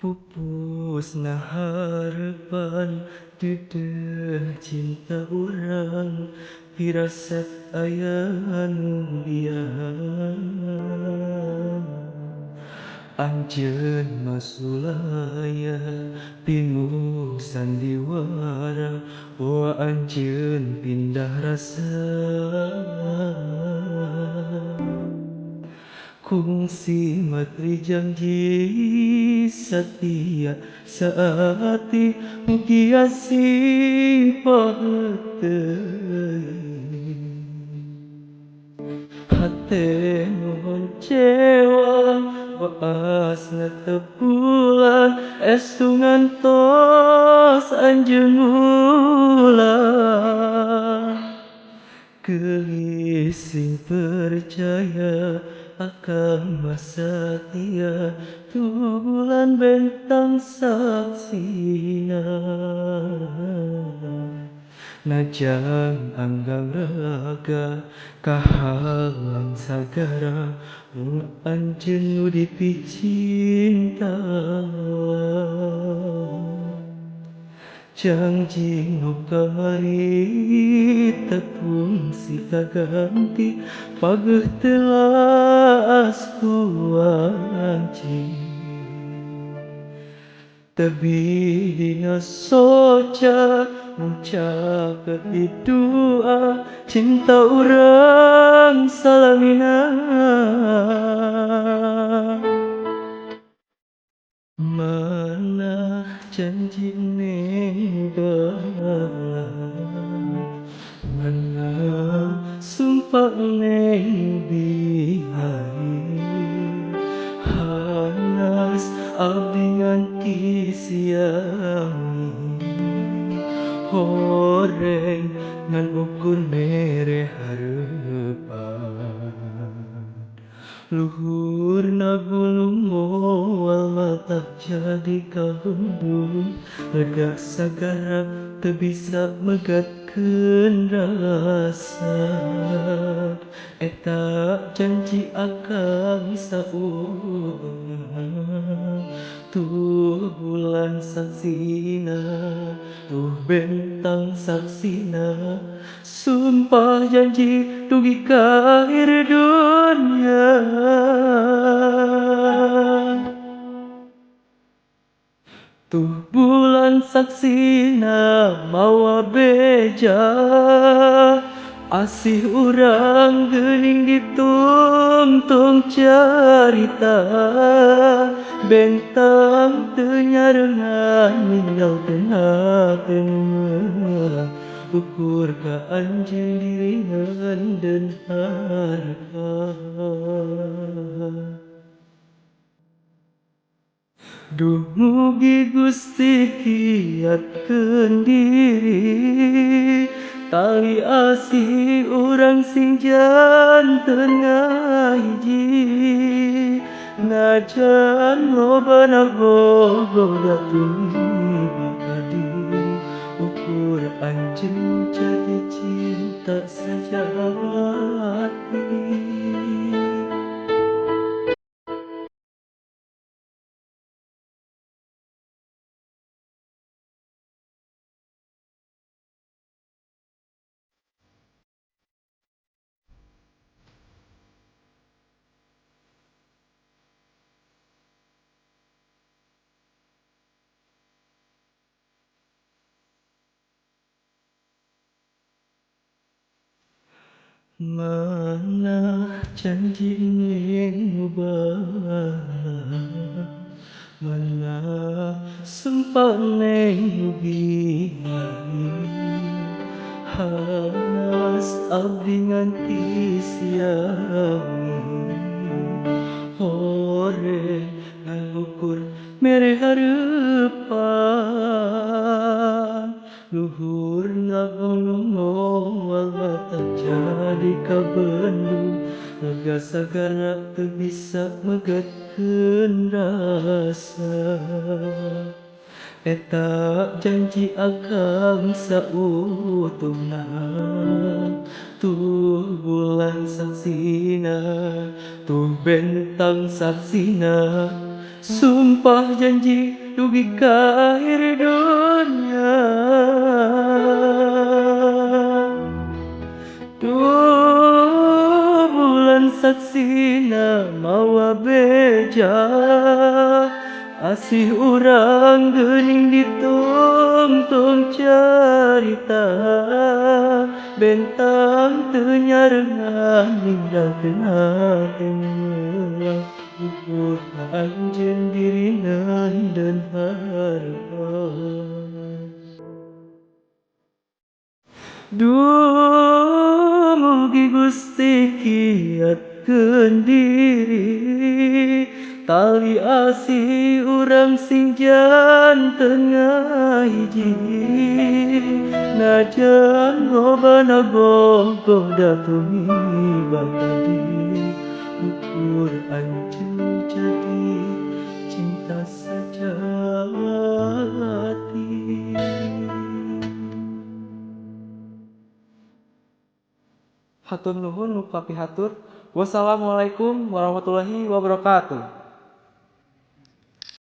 Pupusna harapan dedeh cinta urang firasat aya anu liar anjeun masulaya bingung sandiwara anjeun pindah rasa kungsi matri janji setia saati kiasi hate ngoncewa waasna tepulan estu ngantos anjeun ulang gelising percaya akan masa tia bulan bentang saksina najang anggang raga kahalang sagara anjeun nu dipicinta janji nu kamari tepung si kaganti pageuh telas kuanci tebi dina soca ngucapkeun dua cinta urang salamina mana janji neng mana sumpah neng bihari hanas abdi nganti siang horeng ngan ukur mere hareupan luhurna gunung moal matak jadi kahundung lega sagara teu bisa megatkeun rasa eta janji akang saurang tuh bulan saksina tuh bentang saksina sumpah janji dugi ka akhir dunia tuh bulan saksina mawa beja asih urang geuning ditungtung carita bentang teu nyareungan ninggalkeun hateung ukur ka anjeun diringan dan harga duh mugi Gusti kiatkeun diri tali asih urang sing janten ngahiji najan lobana boga tumiba ka diri ukur anjeun jadi cinta sejati. Mana janji ngubah mana sumpah neng bihari hanas abdi nganti siang hore ngalukur mere hareupan luhurna gunung moal matak jadi kabendung lega sagara teu bisa megatkeun rasa eta janji akang sautuhna tuh bulan saksina tuh bentang saksina Sumpah janji dugi ka akhir dunia. Duh bulan saksina mawa beja, asih urang geuning ditungtung carita. Bentang teu nyareungan ninggalkeun hate. Ukur anjeun dirina dan harapan. Duh mugi Gusti kiatkeun diri, tali asih urang sing janten ngahiji. Najan lobana gogoh da tumiba tadi, ukur anjeun jadi cinta sejati. Hatur nuhun nu kapihatur. Wassalamualaikum warahmatullahi wabarakatuh.